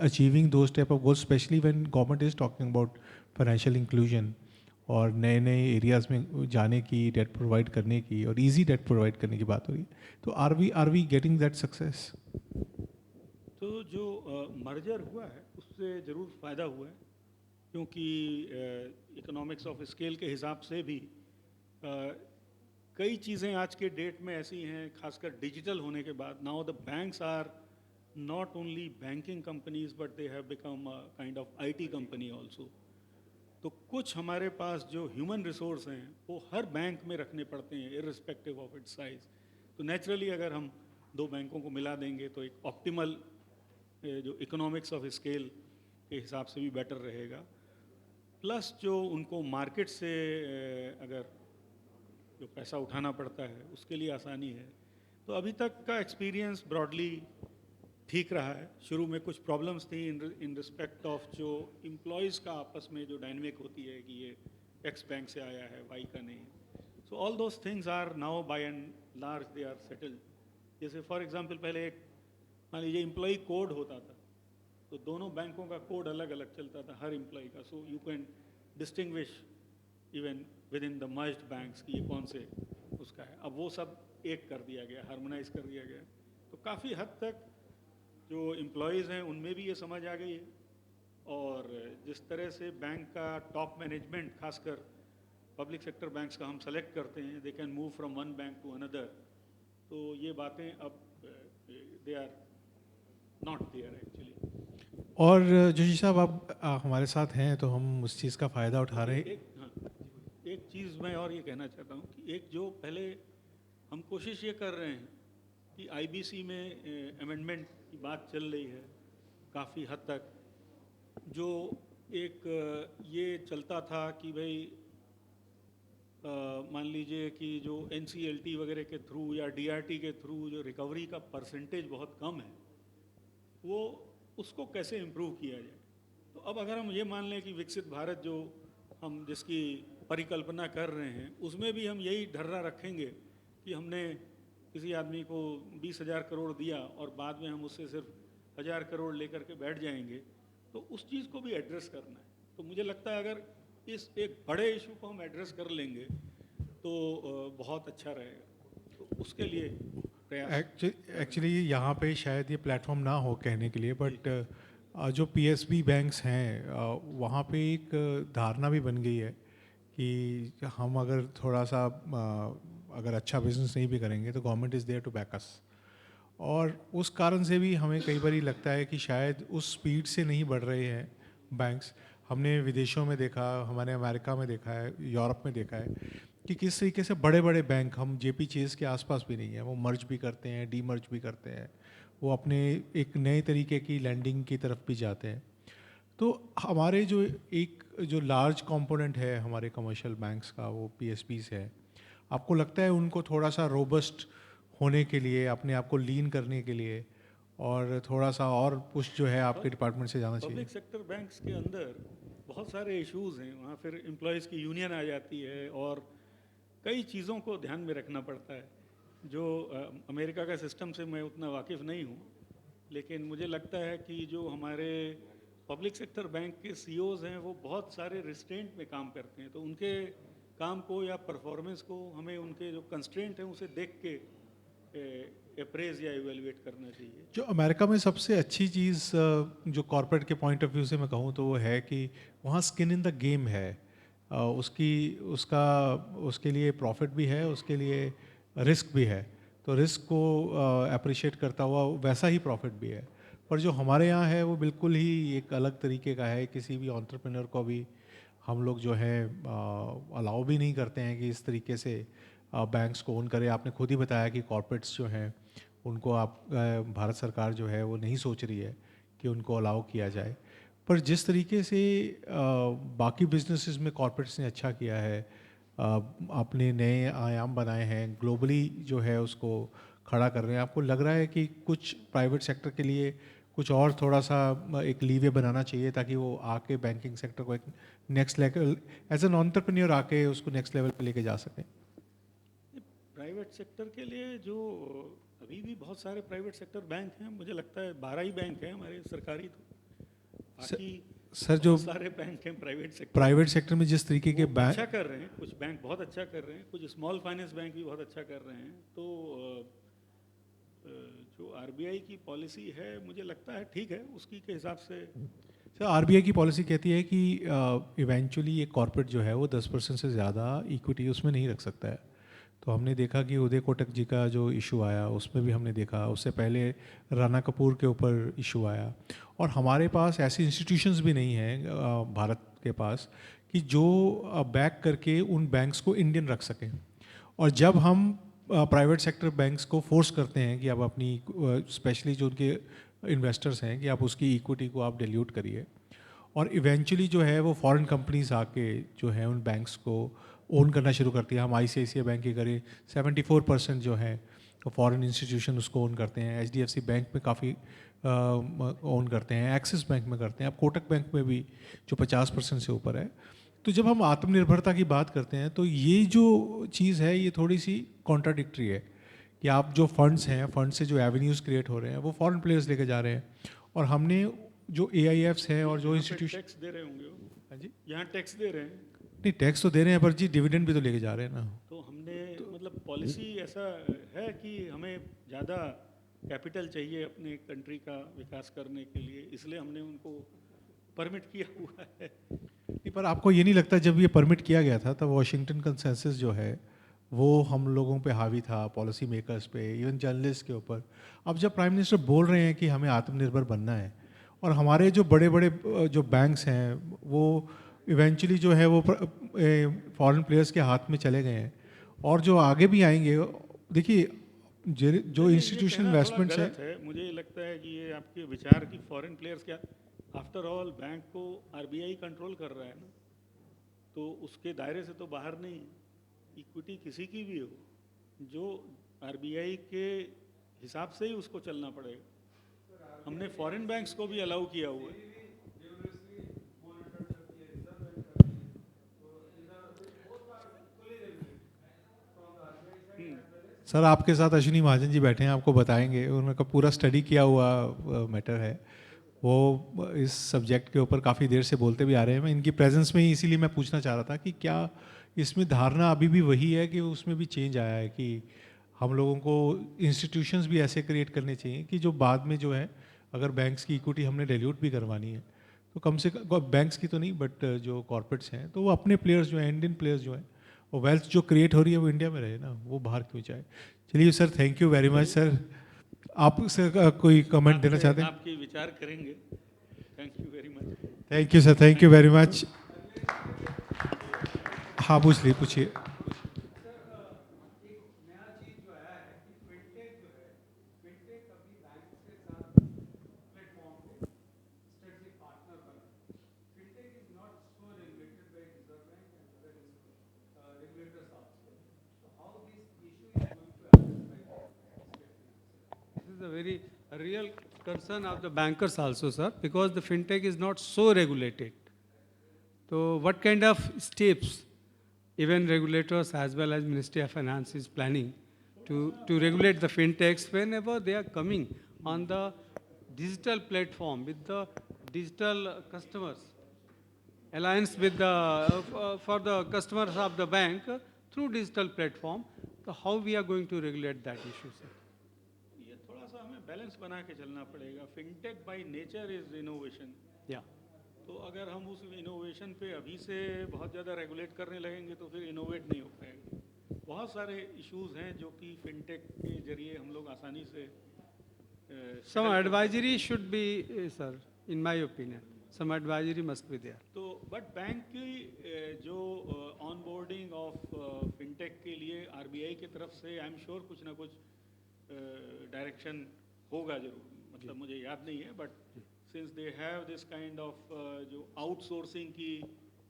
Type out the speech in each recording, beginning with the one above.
achieving those type of goals, especially when government is talking about financial inclusion और नए नए areas में जाने की, डेट प्रोवाइड करने की और इजी डेट प्रोवाइड करने की बात हो रही है, तो are we getting that success? तो जो मर्जर हुआ है उससे ज़रूर फ़ायदा हुआ है, क्योंकि इकोनॉमिक्स ऑफ स्केल के हिसाब से भी कई चीज़ें आज के डेट में ऐसी हैं, खासकर डिजिटल होने के बाद। Now the banks are not only banking companies but they have become kind of IT company also. तो कुछ हमारे पास जो ह्यूमन रिसोर्स हैं वो हर बैंक में रखने पड़ते हैं इररिस्पेक्टिव ऑफ इट्स साइज। तो नेचुरली अगर हम दो बैंकों को मिला देंगे तो एक ऑप्टिमल जो इकोनॉमिक्स ऑफ स्केल के हिसाब से भी बेटर रहेगा। प्लस जो उनको मार्केट से अगर जो पैसा उठाना पड़ता है उसके लिए आसानी है। तो अभी तक का एक्सपीरियंस ब्रॉडली ठीक रहा है। शुरू में कुछ प्रॉब्लम्स थी इन रिस्पेक्ट ऑफ जो एम्प्लॉयज़ का आपस में जो डायनेमिक होती है कि ये एक्स बैंक से आया है, वाई का नहीं। So all those things are now by and large they are settled. जैसे फॉर एग्जांपल पहले एक मान लीजिए एम्प्लॉय कोड होता था, तो दोनों बैंकों का कोड अलग अलग चलता था हर एम्प्लॉय का। So you can distinguish even with in the merged banks कि ये कौन से उसका है। अब वो सब एक कर दिया गया, हार्मोनाइज कर दिया गया। तो काफ़ी हद तक जो एम्प्लॉयज़ हैं उनमें भी ये समझ आ गई है। और जिस तरह से बैंक का टॉप मैनेजमेंट, खासकर पब्लिक सेक्टर बैंक्स का हम सेलेक्ट करते हैं, they can move from one bank to another. तो ये बातें अब they are not there actually. और जोशी साहब, आप हमारे साथ हैं तो हम उस चीज़ का फ़ायदा उठा रहे हैं। हाँ, एक चीज़ मैं और ये कहना चाहता हूँ कि एक जो पहले हम कोशिश ये कर रहे हैं कि आईबीसी में अमेंडमेंट की बात चल रही है काफ़ी हद तक। जो एक ये चलता था कि भाई मान लीजिए कि जो एनसीएलटी वगैरह के थ्रू या डीआरटी के थ्रू जो रिकवरी का परसेंटेज बहुत कम है, वो उसको कैसे इम्प्रूव किया जाए। तो अब अगर हम ये मान लें कि विकसित भारत जो हम जिसकी परिकल्पना कर रहे हैं, उसमें भी हम यही ढर्रा रखेंगे कि हमने किसी आदमी को 20,000 करोड़ दिया और बाद में हम उससे सिर्फ 1,000 करोड़ लेकर के बैठ जाएंगे, तो उस चीज़ को भी एड्रेस करना है। तो मुझे लगता है अगर इस एक बड़े इशू को हम एड्रेस कर लेंगे तो बहुत अच्छा रहेगा। तो उसके लिए प्रयास एक्चुअली यहाँ पे शायद ये प्लेटफॉर्म ना हो कहने के लिए, जी। बट जो पीएसबी बैंक्स हैं वहाँ पे एक धारणा भी बन गई है कि हम अगर थोड़ा सा अगर अच्छा बिजनेस नहीं भी करेंगे तो government is there to back us. और उस कारण से भी हमें कई बार लगता है कि शायद उस स्पीड से नहीं बढ़ रहे हैं बैंक्स। हमने विदेशों में देखा, हमारे अमेरिका में देखा है, यूरोप में देखा है कि किस तरीके से बड़े बड़े बैंक, हम जेपी चेस के आसपास भी नहीं है, वो मर्ज भी करते हैं, डी मर्ज भी करते हैं, वो अपने एक नए तरीके की लैंडिंग की तरफ भी जाते हैं। तो हमारे जो एक जो लार्ज कंपोनेंट है हमारे कमर्शियल बैंक्स का, वो पीएसपीज है। आपको लगता है उनको थोड़ा सा रोबस्ट होने के लिए, अपने आप को लीन करने के लिए और थोड़ा सा और पुश जो है आपके डिपार्टमेंट से जाना चाहिए? पब्लिक सेक्टर बैंक्स के अंदर बहुत सारे इश्यूज हैं। वहाँ फिर एम्प्लॉयज़ की यूनियन आ जाती है और कई चीज़ों को ध्यान में रखना पड़ता है। जो अमेरिका का सिस्टम से मैं उतना वाकिफ़ नहीं हूँ, लेकिन मुझे लगता है कि जो हमारे पब्लिक सेक्टर बैंक के सीईओज हैं वो बहुत सारे रिस्ट्रेंट में काम करते हैं। तो उनके काम को या परफॉर्मेंस को हमें उनके जो कंस्ट्रेंट हैं उसे देख के अप्रेज या इवेलुएट करना चाहिए। जो अमेरिका में सबसे अच्छी चीज़ जो कॉर्पोरेट के पॉइंट ऑफ व्यू से मैं कहूँ तो वो है कि वहाँ स्किन इन द गेम है। उसकी उसका उसके लिए प्रॉफिट भी है, उसके लिए रिस्क भी है। तो रिस्क को अप्रिशिएट करता हुआ वैसा ही प्रॉफिट भी है। पर जो हमारे यहाँ है वो बिल्कुल ही एक अलग तरीके का है। किसी भी एंटरप्रेन्योर को भी हम लोग जो है अलाउ भी नहीं करते हैं कि इस तरीके से बैंक्स को ओन करे। आपने खुद ही बताया कि कॉर्पोरेट्स जो हैं उनको आप भारत सरकार जो है वो नहीं सोच रही है कि उनको अलाउ किया जाए। पर जिस तरीके से बाकी बिजनेसेस में कॉर्पोरेट्स ने अच्छा किया है, अपने नए आयाम बनाए हैं, ग्लोबली जो है उसको खड़ा कर रहे हैं, आपको लग रहा है कि कुछ प्राइवेट सेक्टर के लिए कुछ और थोड़ा सा एक लीवे बनाना चाहिए ताकि वो आके बैंकिंग सेक्टर को एक next level, as an entrepreneur आके उसको नेक्स्ट लेवल पे लेके जा सकें? प्राइवेट सेक्टर के लिए जो अभी भी बहुत सारे प्राइवेट सेक्टर बैंक हैं, मुझे लगता है 12 ही बैंक हैं हमारे सरकारी। तो बाकी सर जो बहुत सारे बैंक हैं प्राइवेट सेक्टर प्राइवेट सेक्टर में जिस तरीके के बैंक अच्छा कर रहे हैं, कुछ बैंक बहुत अच्छा कर रहे हैं, कुछ स्मॉल फाइनेंस बैंक भी बहुत अच्छा कर रहे हैं। तो जो आरबीआई की पॉलिसी है मुझे लगता है ठीक है, उसकी के हिसाब से। सर आरबीआई की पॉलिसी कहती है कि इवेंचुअली ये कॉर्पोरेट जो है वो 10% से ज़्यादा इक्विटी उसमें नहीं रख सकता है। तो हमने देखा कि उदय कोटक जी का जो इशू आया उसमें भी हमने देखा, उससे पहले राणा कपूर के ऊपर इशू आया। और हमारे पास ऐसी इंस्टीट्यूशंस भी नहीं हैं भारत के पास कि जो बैक करके उन बैंक्स को इंडियन रख सकें। और जब हम प्राइवेट सेक्टर बैंक्स को फोर्स करते हैं कि आप अपनी स्पेशली जो उनके इन्वेस्टर्स हैं कि आप उसकी इक्विटी को आप डिल्यूट करिए, और इवेंचुअली जो है वो फॉरेन कंपनीज आके जो है उन बैंक्स को ओन करना शुरू करती है। हम आईसीआईसीआई बैंक की करें 74% जो है तो फॉरेन इंस्टीट्यूशन उसको ओन करते हैं। एचडीएफसी बैंक में काफ़ी ओन करते हैं, एक्सिस बैंक में करते हैं, अब कोटक बैंक में भी जो 50% से ऊपर है। तो जब हम आत्मनिर्भरता की बात करते हैं तो ये जो चीज़ है ये थोड़ी सी कॉन्ट्राडिक्टरी है कि आप जो फंड्स हैं, फंड से जो एवेन्यूज़ क्रिएट हो रहे हैं वो फॉरेन प्लेयर्स लेके जा रहे हैं, और हमने जो एआईएफ्स हैं और जो इंस्टीट्यूशन। टैक्स दे रहे होंगे वो, हाँ जी, यहाँ टैक्स दे रहे हैं। नहीं टैक्स तो दे रहे हैं पर जी डिविडेंड भी तो लेके जा रहे हैं ना। तो हमने मतलब पॉलिसी ऐसा है कि हमें ज़्यादा कैपिटल चाहिए अपने कंट्री का विकास करने के लिए, इसलिए हमने उनको परमिट किया हुआ है। नहीं, पर आपको ये नहीं लगता जब ये परमिट किया गया था तब वॉशिंगटन कंसेंसस जो है वो हम लोगों पे हावी था, पॉलिसी मेकर्स पे, इवन जर्नलिस्ट के ऊपर। अब जब प्राइम मिनिस्टर बोल रहे हैं कि हमें आत्मनिर्भर बनना है और हमारे जो बड़े बड़े जो बैंक्स हैं वो इवेंचुअली जो है वो फॉरेन प्लेयर्स के हाथ में चले गए हैं, और जो आगे भी आएंगे, देखिए जो ये इंस्टीट्यूशनल कहना थोड़ा इन्वेस्टमेंट्स हैं। गलत है, मुझे लगता है कि ये आपके विचार की फॉरेन प्लेयर्स क्या, आफ्टर ऑल बैंक को आरबीआई कंट्रोल कर रहा है ना, तो उसके दायरे से तो बाहर नहीं है। इक्विटी किसी की भी हो, जो आरबीआई के हिसाब से ही उसको चलना पड़ेगा। हमने फॉरेन बैंक्स को भी अलाउ किया हुआ है। सर आपके साथ अश्विनी महाजन जी बैठे हैं, आपको बताएंगे, उनका पूरा स्टडी किया हुआ मैटर है। वो इस सब्जेक्ट के ऊपर काफ़ी देर से बोलते भी आ रहे हैं। मैं इनकी प्रेजेंस में ही इसीलिए मैं पूछना चाह रहा था कि क्या इसमें धारणा अभी भी वही है कि उसमें भी चेंज आया है कि हम लोगों को इंस्टीट्यूशंस भी ऐसे क्रिएट करने चाहिए कि जो बाद में जो है अगर बैंक्स की इक्विटी हमने डिल्यूट भी करवानी है तो कम से कम बैंक्स की तो नहीं बट जो कॉर्पोरेट्स हैं तो वो अपने प्लेयर्स जो हैं, इंडियन प्लेयर्स जो हैं, और वेल्थ जो क्रिएट हो रही है वो इंडिया में रहे ना, वो बाहर क्यों जाए। चलिए sir, thank you very much sir. आप सर कोई कमेंट देना चाहते हैं? आपके विचार करेंगे। Thank you very much. Thank you sir, thank you very much. हाँ पूछिए। This is a very real concern of the bankers also, sir, because the fintech is not so regulated. So what kind of steps even regulators as well as Ministry of Finance is planning to regulate the fintechs whenever they are coming on the digital platform with the digital customers, alliance with the, for the customers of the bank through digital platform, so how we are going to regulate that issue, sir? ये थोड़ा सा हमें balance बना के चलना पड़ेगा। Fintech by nature is innovation. Yeah. तो अगर हम उस इनोवेशन पे अभी से बहुत ज़्यादा रेगुलेट करने लगेंगे तो फिर इनोवेट नहीं हो पाएगा। बहुत सारे इश्यूज हैं जो कि फिनटेक के जरिए हम लोग आसानी से Some advisory should be, sir, in my opinion. Some advisory must be there. तो बट बैंक की जो ऑन बोर्डिंग ऑफ फिनटेक के लिए आरबीआई की तरफ से आई एम श्योर कुछ ना कुछ डायरेक्शन होगा जरूर। मतलब मुझे याद नहीं है, but since they have this kind of जो आउटसोर्सिंग की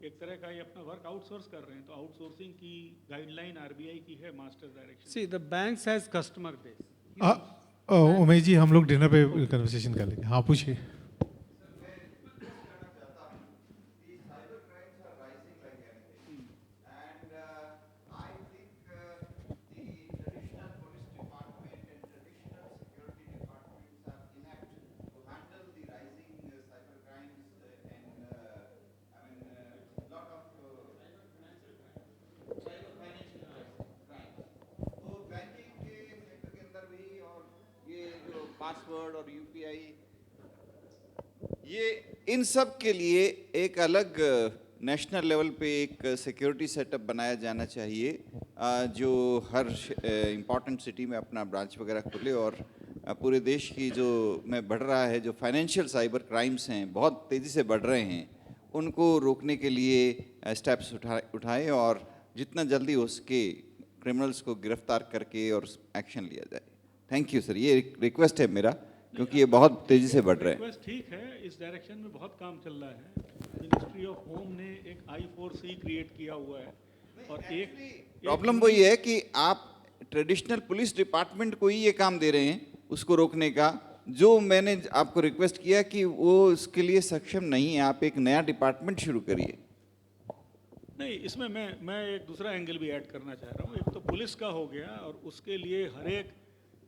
एक तरह का ये अपना वर्क आउटसोर्स कर रहे हैं, तो आउटसोर्सिंग की गाइडलाइन आरबीआई की है, master direction. See, the banks has customer base. Umesh ji, हम लोग डिनर पे कन्वर्सेशन कर लेंगे। हाँ पूछिए। पासवर्ड और यूपीआई, ये इन सब के लिए एक अलग नेशनल लेवल पे एक सिक्योरिटी सेटअप बनाया जाना चाहिए, जो हर इम्पॉर्टेंट सिटी में अपना ब्रांच वगैरह खोले और पूरे देश की जो में बढ़ रहा है, जो फाइनेंशियल साइबर क्राइम्स हैं बहुत तेज़ी से बढ़ रहे हैं, उनको रोकने के लिए स्टेप्स उठाए और जितना जल्दी हो सके क्रिमिनल्स को गिरफ्तार करके और एक्शन लिया जाए। थैंक यू सर, ये रिक्वेस्ट है मेरा, क्योंकि ये बहुत तेज़ी से बढ़ रहा है। रिक्वेस्ट ठीक है, इस डायरेक्शन में बहुत काम चल रहा है। मिनिस्ट्री ऑफ होम ने एक I4C क्रिएट किया हुआ है और एक प्रॉब्लम वही है कि आप ट्रेडिशनल पुलिस डिपार्टमेंट को ही ये काम दे रहे हैं उसको रोकने का, जो मैंने आपको रिक्वेस्ट किया कि वो इसके लिए सक्षम नहीं है, आप एक नया डिपार्टमेंट शुरू करिए। नहीं, इसमें मैं एक दूसरा एंगल भी ऐड करना चाह रहा हूँ। एक तो पुलिस का हो गया और उसके लिए हर एक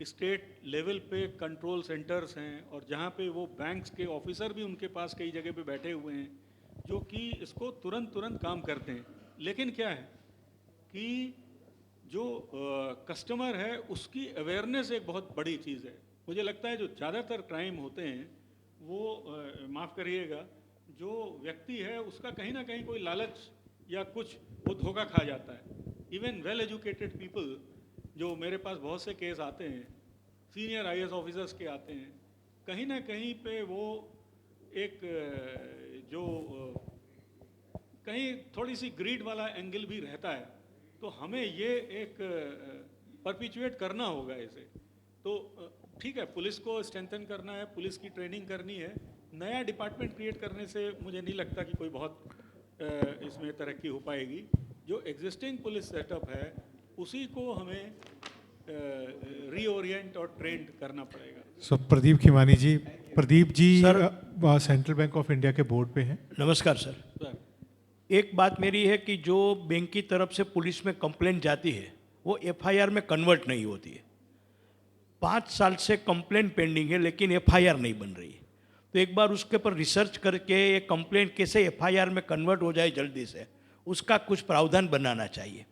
स्टेट लेवल पे कंट्रोल सेंटर्स हैं और जहाँ पे वो बैंक्स के ऑफिसर भी उनके पास कई जगह पे बैठे हुए हैं जो कि इसको तुरंत काम करते हैं। लेकिन क्या है कि जो कस्टमर है उसकी अवेयरनेस एक बहुत बड़ी चीज़ है। मुझे लगता है जो ज़्यादातर क्राइम होते हैं वो माफ़ करिएगा, जो व्यक्ति है उसका कहीं ना कहीं कोई लालच या कुछ वो धोखा खा जाता है। इवन वेल एजुकेटेड पीपल, जो मेरे पास बहुत से केस आते हैं, सीनियर IAS ऑफिसर्स के आते हैं, कहीं ना कहीं पे वो एक जो कहीं थोड़ी सी ग्रीड वाला एंगल भी रहता है। तो हमें ये एक परपिचुएट करना होगा इसे। तो ठीक है, पुलिस को स्ट्रेंथन करना है, पुलिस की ट्रेनिंग करनी है, नया डिपार्टमेंट क्रिएट करने से मुझे नहीं लगता कि कोई बहुत इसमें तरक्की हो पाएगी। जो एग्जिस्टिंग पुलिस सेटअप है उसी को हमें रीओरिएंट और ट्रेंड करना पड़ेगा। सो प्रदीप खिमानी जी, Pradeep ji central bank of India के बोर्ड पे हैं। नमस्कार सर। सर, एक बात मेरी है कि जो बैंक की तरफ से पुलिस में कंप्लेंट जाती है वो FIR में कन्वर्ट नहीं होती है। 5 साल से कंप्लेंट पेंडिंग है लेकिन FIR नहीं बन रही है। तो एक बार उसके ऊपर रिसर्च करके ये कंप्लेंट कैसे FIR में कन्वर्ट हो जाए जल्दी से, उसका कुछ प्रावधान बनाना चाहिए।